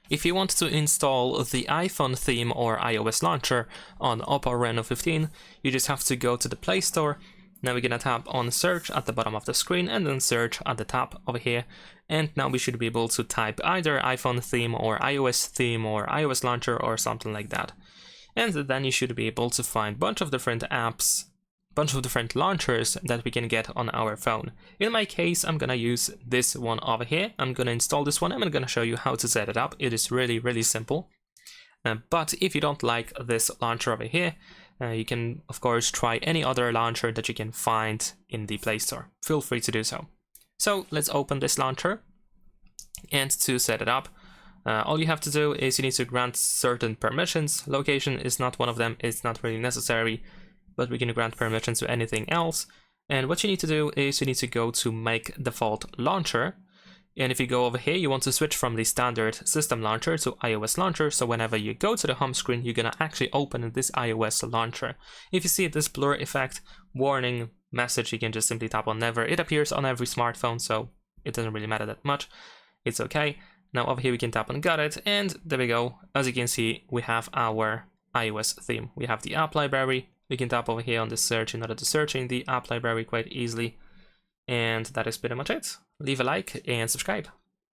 If you want to install the iPhone theme or iOS launcher on OPPO Reno 15, you just have to go to the Play Store. Now we're gonna tap on search at the bottom of the screen and then search at the top over here. And now we should be able to type either iPhone theme or iOS launcher or something like that. And then you should be able to find a bunch of different apps, bunch of different launchers that we can get on our phone. In my case, I'm gonna use this one over here. I'm gonna install this one. I'm gonna show you how to set it up. It is really simple. But if you don't like this launcher over here, you can of course try any other launcher that you can find in the Play Store. Feel free to do so. So let's open this launcher, and to set it up, all you have to do is you need to grant certain permissions. Location is not one of them, it's not really necessary, but we can grant permissions to anything else. And what you need to do is you need to go to Make Default Launcher. And if you go over here, you want to switch from the standard system launcher to iOS launcher. So whenever you go to the home screen, you're gonna actually open this iOS launcher. If you see this blur effect warning message, you can just simply tap on never. It appears on every smartphone, so it doesn't really matter that much. It's okay. Now over here we can tap on got it, and there we go. As you can see, we have our iOS theme. We have the app library. We can tap over here on the search in order to search in the app library quite easily. And that is pretty much it. Leave a like and subscribe.